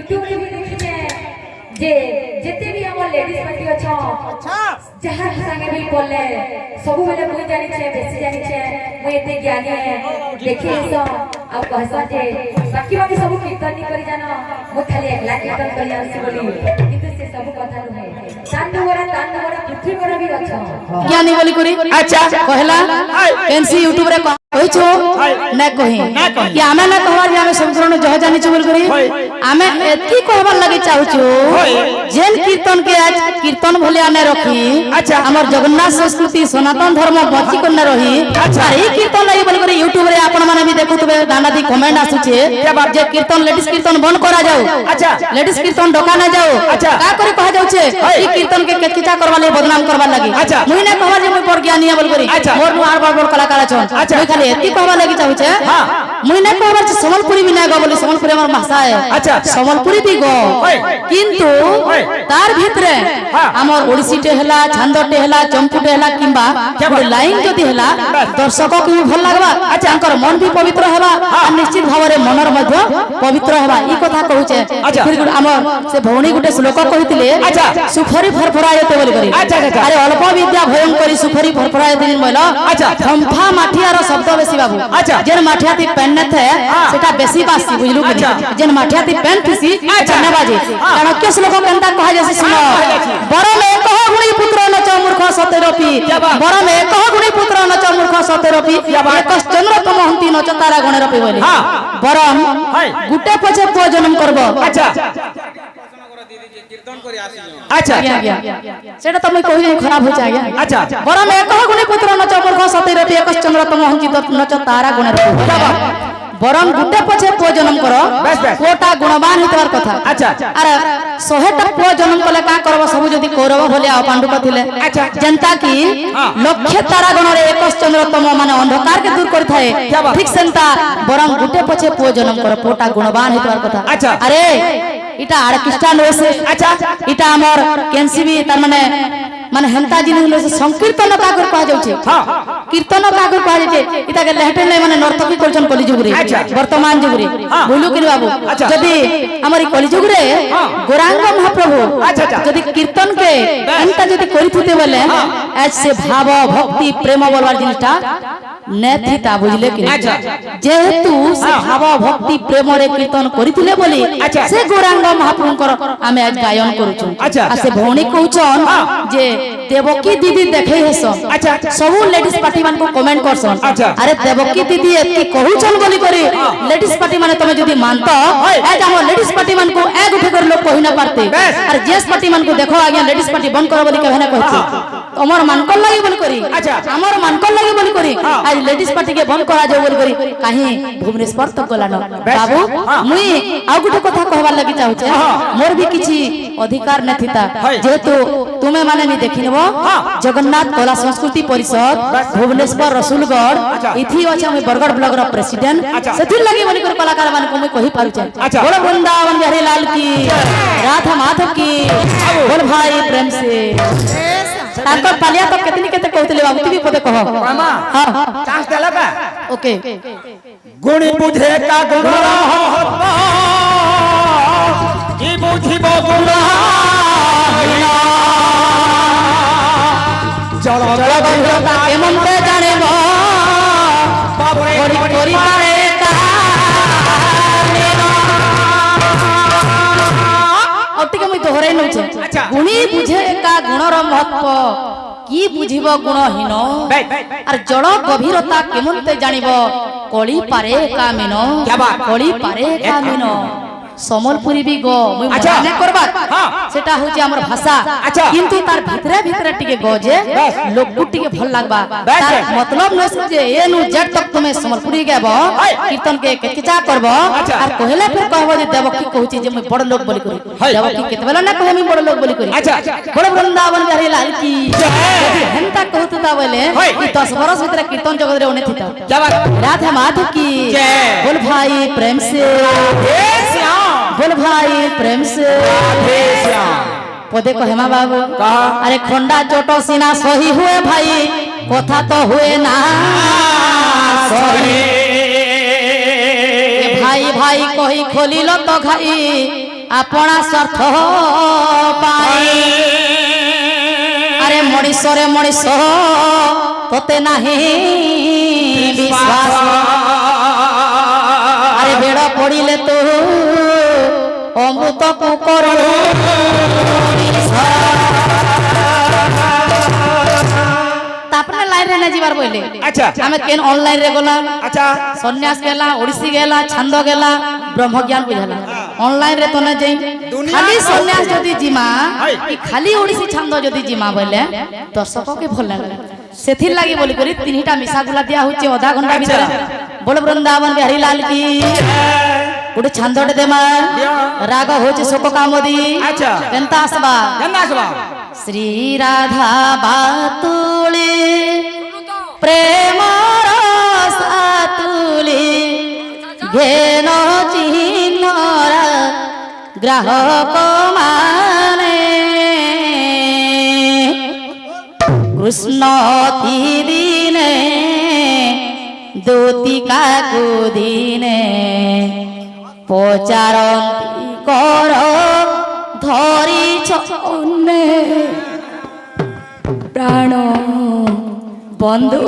YouTube रे भी देखिने जे जेते भी हमर लेडीज पार्टी अच्छा जहां संगे भी बोले सब बेले मुई जानि छे बेसी जानि छे मुई एते ज्ञानी है देखि सो अब कहसा जे बाकी बाकी सब कीर्तन नहीं करी जानो मु खाली एकला कीर्तन करी आसी बोली किंतु से सब कथा नुहे तांडवरा पृथ्वी पर भी अच्छा ज्ञानी बोली करी अच्छा कहला एनसी YouTube रे कहि छो ना कहि कि आमे ना कहवार जे आमे संपूर्ण जह जानि छु बोल करी आमे एती कहबार लागि चाहू छु जेन कीर्तन के आज कीर्तन भले आने रखी अच्छा हमर जगन्नाथ संस्कृति सनातन धर्म बची करना रही अच्छा ए कीर्तन लागि बोल करी YouTube रे आपण माने भी देखुतबे दानादी कमेंट आसुचे जे कीर्तन लेडीज कीर्तन बंद करा जाऊ अच्छा लेडीज कीर्तन डका ना जाऊ अच्छा का करे कहा जाऊ छे ई कीर्तन के केचकिचा करवा ले बदनाम करवा लागि अच्छा मुई ना कहवा जे मुई बड़ ज्ञानी बोल करी मोर नु आर बड़ कलाकार छन मुई खाली एती कहवा लागि चाहू छे हां मुई ना कहवा जे समलपुरी भी ना गो बोली समलपुरी हमर भाषा है अच्छा समलपुरी भी गो किंतु तार भितरे हमर ओडिसीटे हला छंदटे हला चंपुटे हला किंबा लाइन जदी हला दर्शक को भल लागबा अच्छा अंकर मन भी पवित्र हेबा आ निश्चित भावरे मनर मध्य पवित्र हेबा ई कथा कहू छे फिर हमर से भौणी गुटे श्लोक कहितले अच्छा सुखरी फरफरायते बोल करी अच्छा अरे अल्प विद्या भयंकरी सुखरी फरफरायते दिन बोलो अच्छा फंफा माठियार शब्द बेसी बाबू अच्छा जेन माठियाती पेन न थे सेटा बेसी बासी बुझलु कि जेन माठियाती पेन थिसी अच्छा न बाजे कारण के श्लोक केनता कहा जैसे सुनो बड़ में कह गुणी पुत्र नच मूर्ख सतेरपि बड़ में कह गुणी पुत्र नच मूर्ख सतेरपि एक चंद्र तम हंती नच तारा गणे रपि बोले बरम गुटे पछे पो जन्म करबो अच्छा अच्छा सेटा तमे कहि खराब हो जाय अच्छा बरम एक गुणी पुत्र नच मूर्ख सतेरपि एक चंद्र तम हंती नच तारा गणे रपि बरम गुटे पछे पो जन्म करो कोटा गुणवान हितवार कथा अच्छा अरे 100टा पो जन्म कले का करबो सब जदी कौरव भले आ पांडु कथिले अच्छा जनता की लक्ष्य तारा गण रे एक चंद्र तम माने अंधकार के दूर करथाए ठीक सेंता बरम गुटे पछे पो जन्म करो कोटा गुणवान हितवार कथा अच्छा अरे इटा आर्केस्ट्रा नोसे अच्छा इटा हमर केनसीबी तार माने माने हेंता जिन से संकीर्तन कागर कहा जाउ छे हां कीर्तन कागर कहा जाय छे इता के लेहटे नै माने नर्तकी करछन कली जुग रे वर्तमान जुग रे बोलू कि बाबू जदी हमर कली जुग रे गौरांग महाप्रभु जदी कीर्तन के हेंता जदी करिथुते बोले आज से भाव भक्ति प्रेम बोलवार जिनटा नेथिता बुझले कि जेहेतु से भाव भक्ति प्रेम रे कीर्तन करिथिले बोली से गौरांग महाप्रभुकर आमे आज गायन करूछु आ से भौणी कहउछन जे देवकी दीदी देखे हेसो अच्छा सब लेडीज पार्टी मान को कमेंट करसन अरे देवकी दीदी एती कहउछन बोली करी लेडीज पार्टी माने तमे जदी मानतो आज हम लेडीज पार्टी मान को एक उठे कर लोग कहि ना पारते अरे जेस पार्टी मान को देखो आगे लेडीज पार्टी बंद करो बोली कहना कहछि हमर मान को लागि बोली करी अच्छा हमर मान को लागि बोली करी आज लेडीज पार्टी के बंद करा जाओ बोली करी काहे भुवनेश्वर तक गला न बाबू मुई आ गुटे कथा कहबा लागि चाहू छे मोर भी किछि अधिकार नथिता जेहेतु तुमे माने नि देखिनबो जगन्नाथ कला संस्कृति परिषद भुवनेश्वर रसूलगढ़ इथि अछि हम बरगढ़ ब्लॉक रो प्रेसिडेंट सेथि लागि बोली कर कलाकार मान को मैं कहि पारु छे बोल वृंदावन बिहारी लाल की राधा माधव की बोल भाई प्रेम से ताकर पालिया तो केतनी केते कहतले बाबू तू भी पदे कह मामा हां चांस देला का ओके गुणी बुझे का गुणरा होता की बुझिबो गुणा चलो चलो गंगा के मनते जानेबो कोरी कोरी पारे का अति के मैं दोहराई न छे गुणी बुझे का गुणर महत्व की बुझिबो गुणहीन और जड़ गभीरता केमते जानिबो कली पारे का मीनो कली पारे का मीनो समलपुरी भी गो मुई माने करबा सेटा होची हमर भाषा किंतु तार भितरे भितरे टिके गो जे लोग टिके भल लागबा तार मतलब न जे ए नु जट तक तुमे समलपुरी गाबो कीर्तन के केचा करबो और कहले फिर कहबो जे देवकी कहूची जे मुई बड़ लोग बोली करी देवकी केतबेला ना कहे मुई बड़ लोग बोली करी बड़ वृंदावन बिहारी लाल की यदि हेंता कहतता बोले ई 10 बरस भीतर कीर्तन जगत रे ओने थिता राधा माधव की बोल भाई प्रेम से बोल भाई प्रेम से पदे कहेमा बाबू अरे खंडा चोट सीना सही हुए भाई कथा तो हुए ना सही भाई भाई कही खोलिल तो घाई আপনা স্বার্থ পাই আরে মଣିষরে মଣିষ তোতে নাহি বিশ্বাস আরে বেড় পড়িলে তো অমৃত কুকর তারপরে লাইন রে না যাবার বইলে আচ্ছা আমি কেন অনলাইন রে গলা আচ্ছা সন্ন্যাস গেলা ওড়িশি গেলা ছন্দ গেলা ব্রহ্মজ্ঞান বুঝালা অনলাইন রে তো না যাই খালি সন্ন্যাস যদি জিমা কি খালি ওড়িশি ছন্দ যদি জিমা বলে দর্শককে ভাল লাগে সেথির লাগি বলি করি তিনটা মিশা গুলা দিয়া হচ্ছে আধা ঘন্টা ভিতরে বল বৃন্দাবন বিহারী লাল কি গোটে ছন্দটে দেমা রাগ হচ্ছে শোক কামদি আচ্ছা কেনতা আসবা কেন আসবা শ্রী রাধা বাতুলে প্রেম সাতুলে ঘেন চিহ্নরা গ্রাহক মানে কৃষ্ণ দিনে দূতিকা দিনে পচারন্তি কর ধরিছ প্রাণ বন্ধু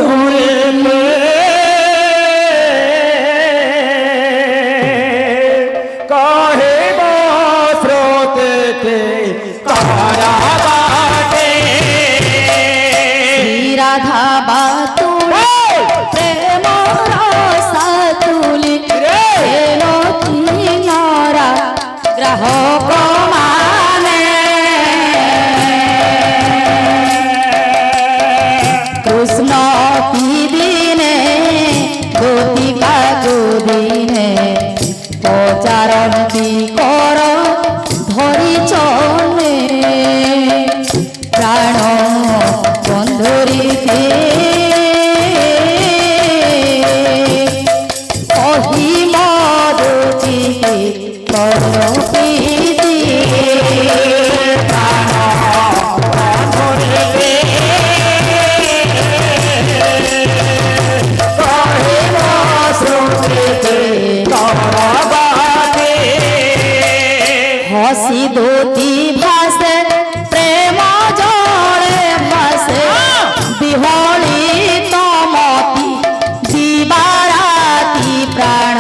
কহে স্রোতে তারা বাটে শ্রী রাধা বাতুলে প্রেম সাতুলি হেন চিহ্নরা গ্রাহক মানে কৃষ্ণ দিনে গোপিকা দিনে পচারন্তি কর ধরিছ প্রাণ বন্ধুরি কহি মরুচি কর প্রীতি প্রাণ বন্ধুরি কহিব শ্রুতি হসি দূতি ভাসে প্রেম জলে ভাসে বিহলি তমতি দিবারাতি প্রাণ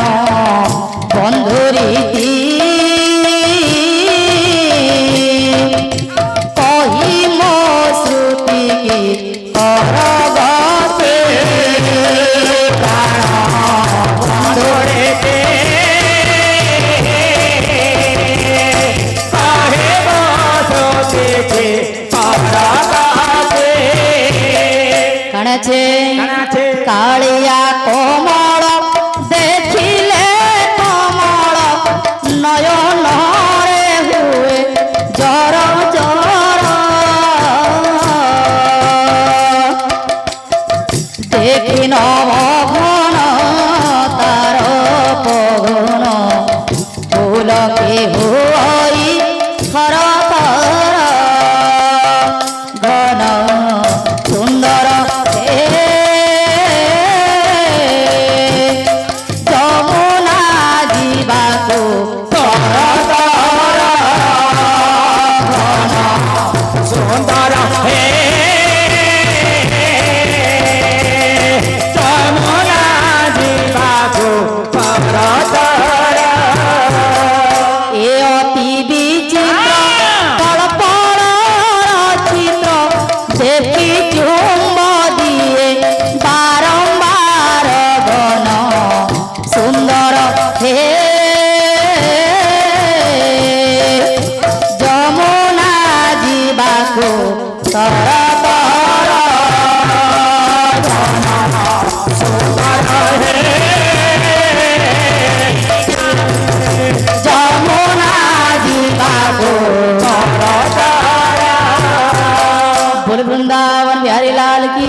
বন্ধুরীতি কহি মো শ্রুতি করগতে প্রাণ বন্ধুরীতি কাছে কালিয়া কোমল দেখিলে কমল নয়ন রে হুয়ে জর জর দেখি নভন তার পগন ফুল কে হুই থর থর ঘন সুন্দর যমুনা ଯିବାକୁ সুন্দর হে যমুনা ଯିବାକୁ এ অতি বিচিত্র পড়পড় চিত্র দেখি চুম্ব দিয়ে বারম্বার গণ সুন্দর হে যমুনা ଯିବାକୁ ତର ତର যমুনা ଯିବାକୁ बोल वृंदावन बिहारी लाल की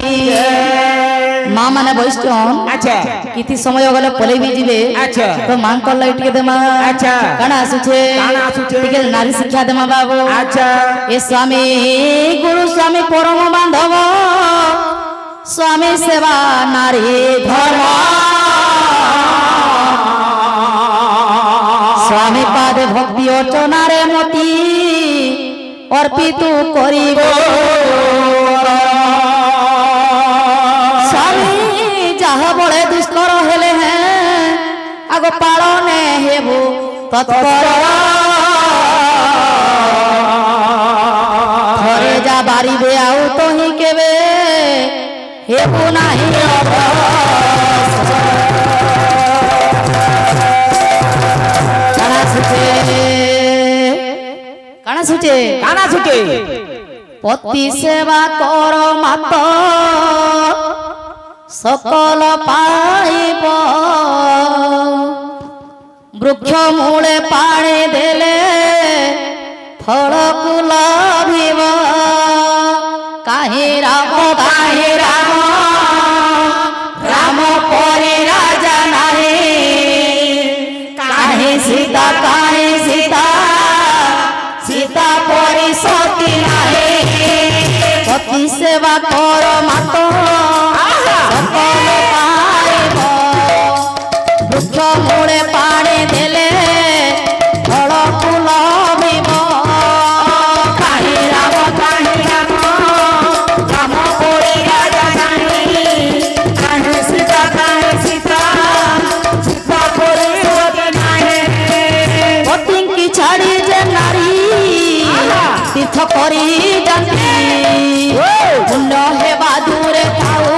माँ माने बहिष्ठन अच्छा किति समय गले पले भी जीवे अच्छा तो मां को लाइट के देमा अच्छा काना आसुछे टिके नारी शिक्षा देमा बाबू अच्छा ए स्वामी गुरु स्वामी परम बांधव स्वामी सेवा नारी धर्म স্বামী পাদে ভক্তি অর্চনারে মতি অর্পিত করিব স্বামী যাহা বলে দুষ্কর হেলে হ্যাঁ আগ পালনে হেবু তৎপর ঘরে যা বাড়িবে আউ তহি কেবে হেবু নাহি কানা সুচে কানা ছুটে পতি সেবা কর মাত সকল পাইব বৃক্ষ মূলে পাড়ে দেলে ফলকু লভিব কাহি রাম রাম পরি রাজা নাহি কাহি সীতা সীতা পরি সতী নাহি পতি সেবা কর মাত সকল পাইব বৃক্ষ মূলে পাড়ে দেলে ফল ফুল লভিব কাহি রাম রাম পরি রাজা নাহি কাহি সীতা সীতা পরি সতী নাহি পতিঙ্কি ছাড়ি যে নারী তীর্থ করি জানি পুণ্য হেবা দূরে থাও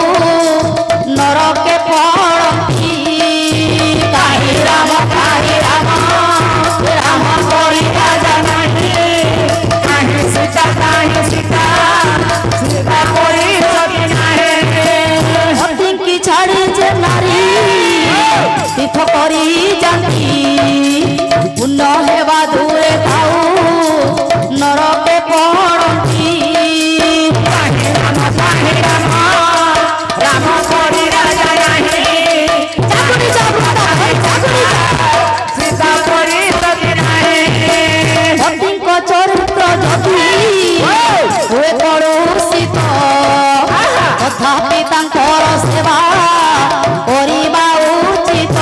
নরকে পড়তি কাহি রাম রাম পরি রাজা নাহি কাহি সীতা সীতা পরি সতী নাহি পতিঙ্কি ছাড়ি যে নারী তীর্থ করি জানি পুণ্য হেবা দূরে থাও নরকে পড়তি রাম পরি রাজা নাহি সীতা পরি সতী নাহি পতিঙ্ক চরিত্র যদি হুয়ে কলুষিত তথাপি তাঙ্কর সেবা করিবা উচিত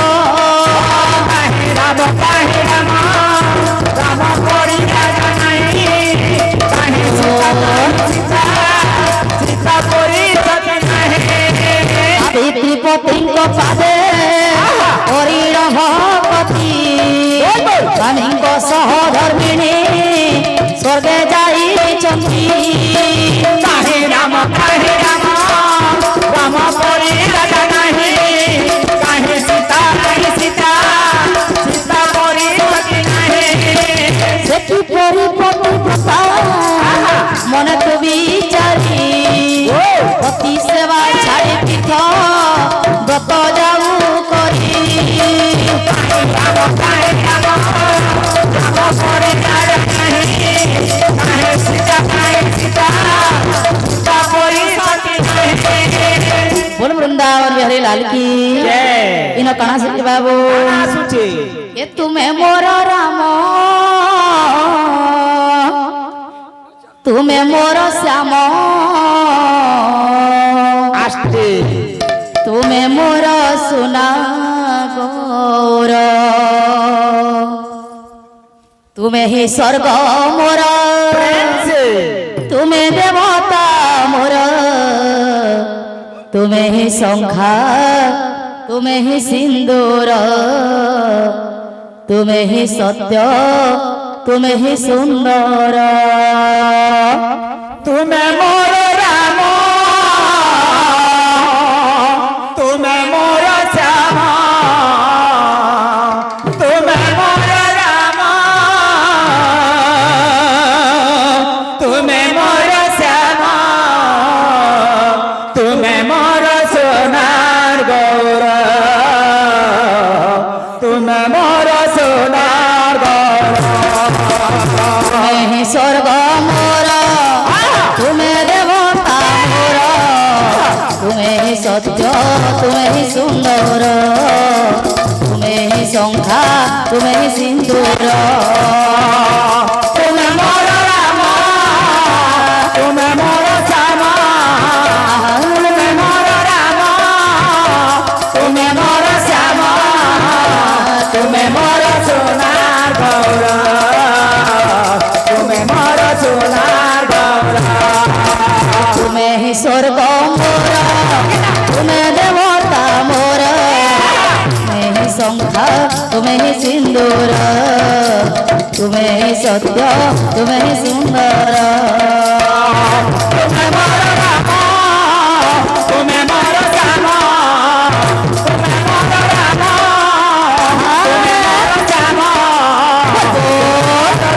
রাম পরি রাজা নাহি কাহি সীতা পরি সতী নাহি সাবিত্রী পতিঙ্ক পাদে হরিণ ভকতি স্বামীঙ্ক সহধর্মিণী স্বর্গে যাইଛନ୍ତି কাহি রাম রাম পরি রাজা নাহি কাহি সীতা পরি সতী নাহি সেটি পরি পতিব্রতা মনে তো বিচারি পতি সেবা ছাড়ি তীর্থ ব্রত যাও করি রাম পরি রাজা নাহি কাহি সীতা পরি সতী নাহি बोल वृंदावन बिहारी लाल की इनो कणा से बाबू ছুটে ये तुम्हें मोर राम तुम्हें मोर श्याम আসতে तुम्हें मोर सुना गौर तुम्हें ही स्वर्ग मोर तुम्हें देवता मोर तुम्हें ही शंखा तुम्हें ही सिंदूर तुम्हें ही सत्य तुम्हें ही सुंदर তুমি মোর রাম তুমি মোর শ্যাম তুমি মোর রাম তুমি মোর শ্যাম তুমি মোর সোনার গৌর তুমি মোর সোনার গৌর तुम्हें ही स्वर्ग मोर तुम्हें देवता मोर तुम्हें ही सत्य तुम्हें ही सुंदर तुम्हें ही शंखा तुम्हें ही सिंदूर তুমি মোর রাম তুমি মোর শ্যাম তুমি মোর রাম তুমি মোর শ্যাম তুমি মোর সোনার तुम्हें ही सिंदूर तुम्हें ही सत्य तुम्हें ही सुंदर तुम्हें मोर राम तुम्हें मोर श्याम तुम्हें मोर राम तुम्हें मोर श्याम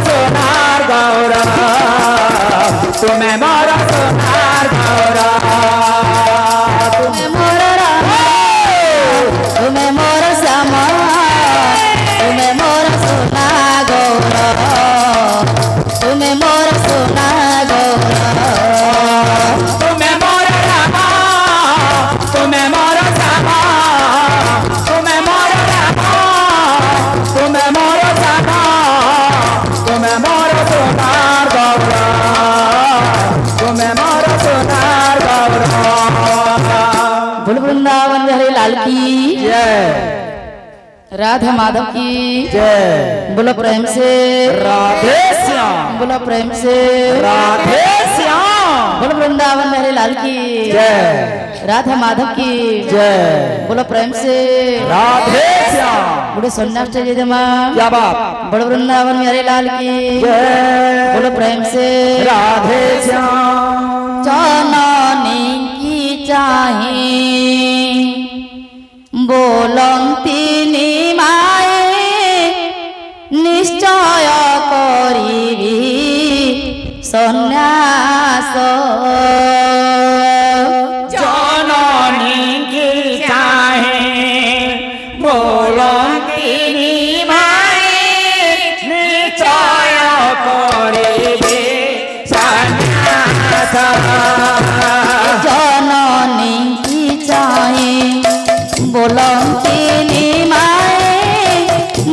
सोनार गौर तुम्हें मोर सोनार गौर तुम्हें मोर राम तुम्हें मोर श्याम तुम्हें मोर सोना गौर तुम्हें मोर सोना गौर तुम्हें मोर राम तुम्हें मोर श्याम तुम्हें मोर राम तुम्हें मोर श्याम तुम्हें मोर सोनार गौर तुम्हें मोर सोनार गौर बोल वृंदावन बिहारी लाल की जय राधा माधव की जय बोलो प्रेम से राधे श्याम बोलो प्रेम से राधे श्याम बोलो वृंदावन बिहारी लाल की जय राधा माधव की जय बोलो प्रेम से राधे श्याम बोलो सन्यास जय माँ क्या बात बोलो वृंदावन बिहारी लाल की जय बोलो प्रेम से राधे श्याम जननी की चाहे बोलती माए निश्चय करिबी सन्यास जननी की चाहे बोलती माए निश्चय करिबे सन्यास जननी की चाहे बोलती माए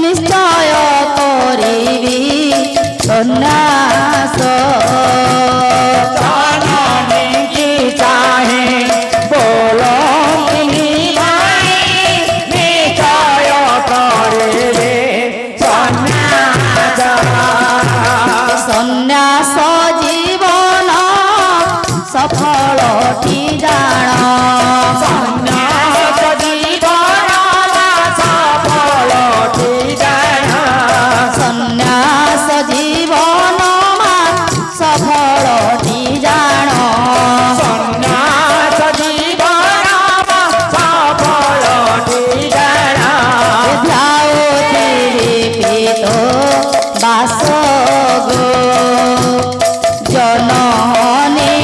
निश्चय करिबी सन्यास जननी की चाहे बोलती माए निश्चय करिबे सन्यास सन्यास जीवन सफल जान सन्यास जीवन सफल जान सन्यास जीवन सफल जान सन्यास जीवन सफल जान ध्याओ बास गो जननी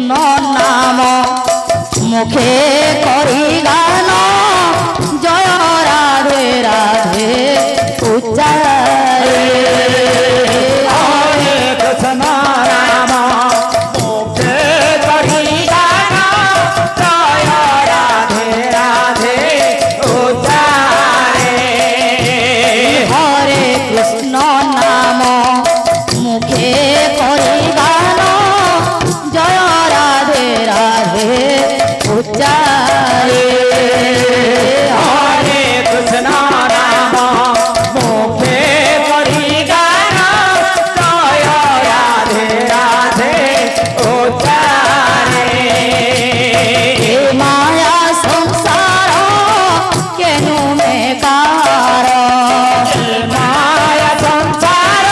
কৃষ্ণ নাম মুখে করি গান জয় রাধে রাধে উচ্চারে হরে কৃষ্ণ রাম মুখে করি গান জয় রাধে রাধে উচ্চারে হরে কৃষ্ণ নাম মুখে করি গান জয় রাধে রাধে উচ্চারে হরে কৃষ্ণ রাম মুখে করি গান জয় রাধে রাধে উচ্চারে এ মায়া সংসার কেনু মে কার মায়া সংসার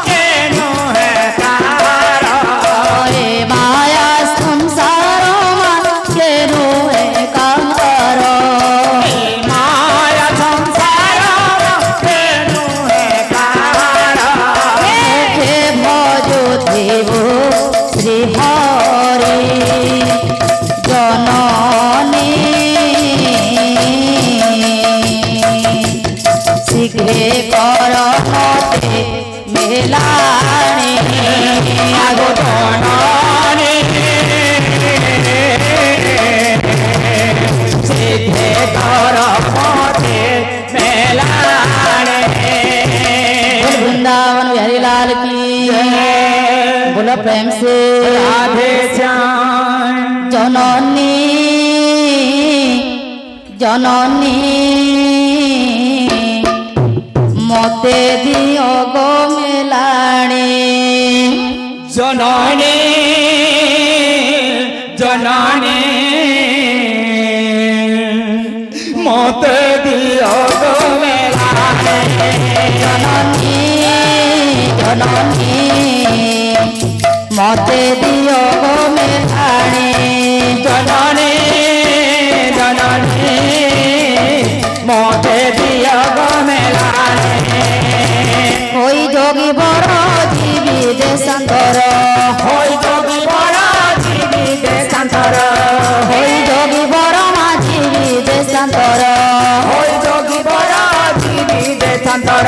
কেনু হে কার এ মায়া সংসার কেনু মে কার মায়া সংসার কেনু হে কার মুখে ভজুথিব শ্রী হরি জননী শীঘ্রে কর মতে মেলাণী আগো জননী সিদ্ধে কর মতে মেলানে वृंदावन बिहारी लाल की बोलो प्रेम से राधे श्याम जननी जननी मते दियो गो मेलाणी जननी जननी मते दियो गो मेलाने जननी जननी मते दियो गो मेलाणी जननी जननी मते दियो गो मेलाने कोई जोगी बड़ जीवी देशांतर होई जोगी बड़ा जीवी देशांतर होई जोगी बड़ माझी देशांतर होई जोगी बड़ा जीवी देशांतर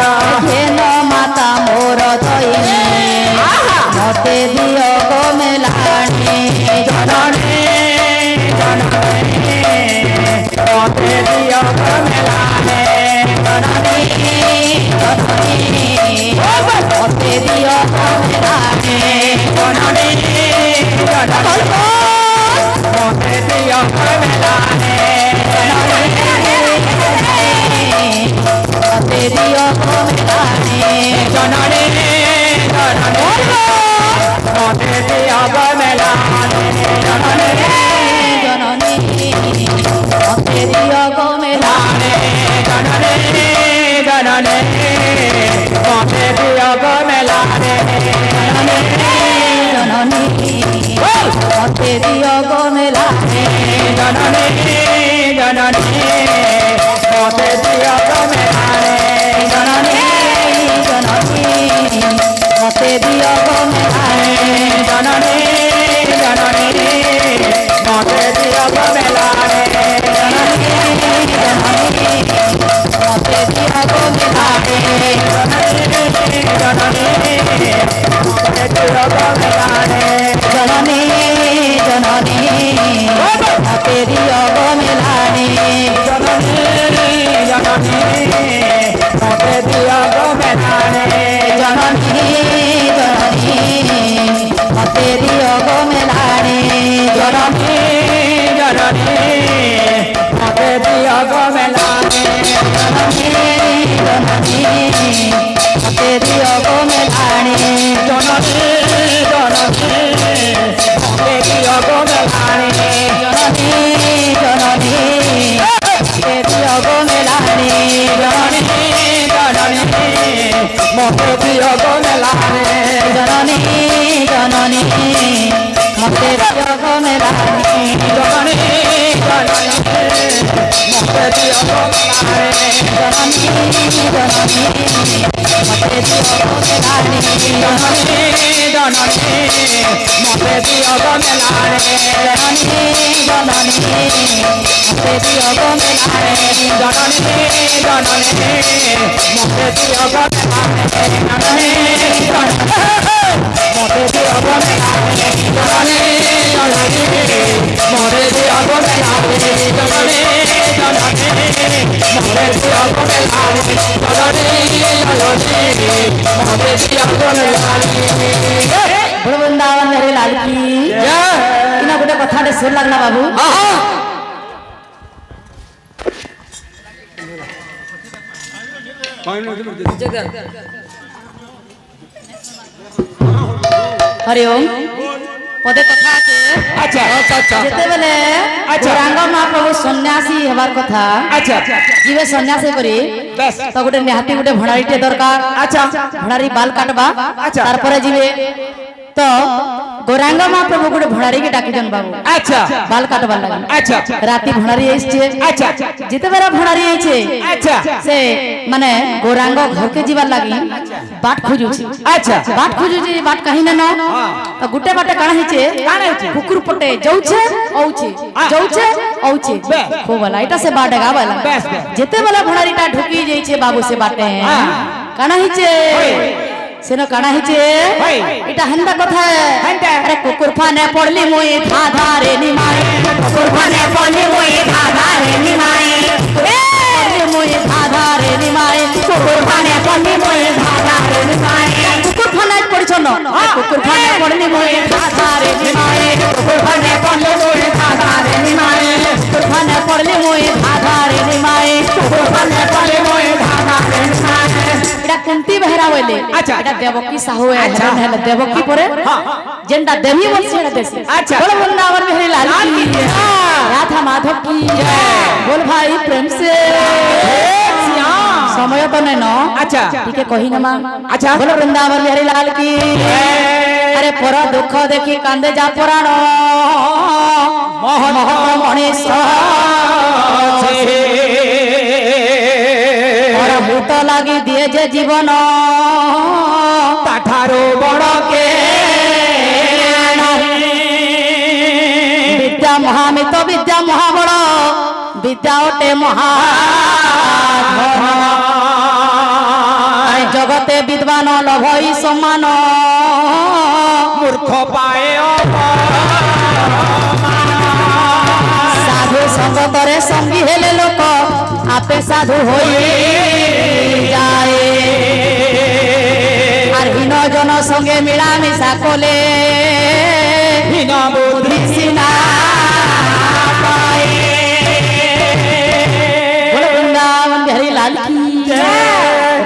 घेन माता मोर दईनी मते दियो गो मेलाणी जननी जननी मते दियो गो मेलाने जननी जननी मते दियो गो मेलाणी जननी जननी मते दियो गो मेलाने मते दियो गो मेलाणी जननी जननी मते दियो गो मेलाने जननी जननी मते दियो गो मेलाणी जननी जननी मते दियो गो मेलाने जननी मते दियो गो मेलाणी जननी जननी मते दियो गो मेलाने जननी जननी मते दियो गो मेलाणी जननी जननी मते दियो गो मेलाने जननी जननी मते दियो गो मेलाणी जननी मते दियो गो मेलाने जननी जननी मते दियो गो मेलाणी जननी जननी मते दियो गो मेलाने जननी जननी मते दियो गो मेलाणी जननी जननी मते दियो गो मेलाने जननी जननी मते दियो गो मेलाणी जननी जननी मते दियो गो मेलाने जननी जननी मते दियो गो मेलाणी जननी जननी मते दियो गो मेलाने जननी जननी मते दियो गो मेलाणी जननी जननी मते दियो गो मेलाने जननी মতে দিও মেলানি জননী মতে দিও গো মেলারে জননী জননী মতে দিও গো মেলানি জননী জননী মতে দিও গো মেলারে জননী মতে দিও গো মেলারে জননী জননী মতে দিও গো মেলারে জননী জননী মতে দিও গো মেলারে জননী জননী মতে দিও গো মেলারে বড় বৃন্দাবন বিহারী লাল কি ইনা গোটে কথাটে সুর লাগলা বাবু হরি ওম পদে কথা আছে আচ্ছা আচ্ছা যেতেবেলে গৌরাঙ্গ মহাপ্রভু সন্ন্যাসী হবার কথা আচ্ছা ଯିବେ ସନ୍ନ୍ୟାସ କରି বেশ ତ ଗୋଟେ ନିହାତି ଗୋଟେ ଭଣାରୀଟେ ଦରକାର আচ্ছা ଭଣାରୀ ବାଲ କାଟବା ଆଚ୍ଛା। ତାରପରେ ଯିବେ ତ ଗୌରାଙ୍ଗ ମହାପ୍ରଭୁ ଗୋଟେ ଭଣାରୀକେ ଡାକିଛନ୍ ବାବୁ আচ্ছা ବାଲ କାଟବାର ଲାଗି আচ্ছা ରାତି ଭଣାରୀ ଆଇছে আচ্ছা ଯେତେବେଳେ ଭଣାରୀ ଆଇছে আচ্ছা ସେ ମାନେ ଗୌରାଙ୍ଗ ଘରକେ ଯିବାର ଲାଗି ବାଟ ଖୋଜୁଛି আচ্ছা ବାଟ ଖୋଜୁଛି ବାଟ କାହିଁ ନା ତ ଗୋଟେ ବାଟେ କାଣା ହେଇছে କୁକୁର ପଟେ ଯାଉଛେ ଆଉଛେ ଯାଉଛେ ଆଉଛେ ଖୁବ ଭଲ ଏଇଟା ସେ ବାଟ ଗାବାଲା বেশ বেশ যেতেবেলে ভণারীটা ঢুকি যাইছে বাবু সে বাটে কানা হিচে সেন কানা হিচে হই। এটা হেন্দা কথা হেন্দা। আরে কুকুর ফানে পড়লি মই ধা ধারে নিমাই কুকুর ফানে পড়লি মই ধা ধারে নিমাই পড়লি মই ধা ধারে নিমাই কুকুর ফানে পড়লি মই ধা ধারে নিমাই কুকুর ফানে পড়ছ ন কুকুর ফানে পড়লি মই ধা ধারে নিমাই কুকুর ফানে পড়লি মই ধা ধারে নিমাই কুকুর ফানে পড়লি মই ধা ধারে নিমাই কুকুর ফানে পড়লি মই ধা ধারে নিমাই এটা কুন্তি বেহরা বলে আচ্ছা। এটা দেবকী সাহু আচ্ছা। হেলে দেবকী পরে যেটা দেবী বলছে এটা দেশে আচ্ছা। বল বৃন্দাवन বিহারী লাল কি রাধা মাধব কি বল ভাই প্রেম সে সময় তো নেই ন আচ্ছা টিকে কহি না মা আচ্ছা। বল বৃন্দাवन বিহারী লাল কি আরে পর দুঃখ দেখি কান্দে যা পুরাণ মোহন মণিষ পর ভূত লাগি দিয়ে যে জীবন তাঠারো বড় কে বিদ্যা মহামিত বিদ্যা মহাবড় বিদ্যা ওটে মহা জগতে বিদ্বান লভই সমান মূর্খ পায়ে সাধু সঙ্গতরে সঙ্গী হেলে লোক আপে সাধু হই যায় আর হীন জন সঙ্গে মিলামিশা কলে হীন বুদ্ধি সিনা পায়। বলো বৃন্দাवन बिहारी लाल की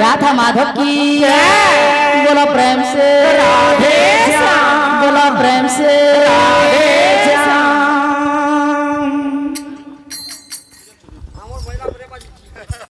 राधा माधव की बोलो प्रेम से राधे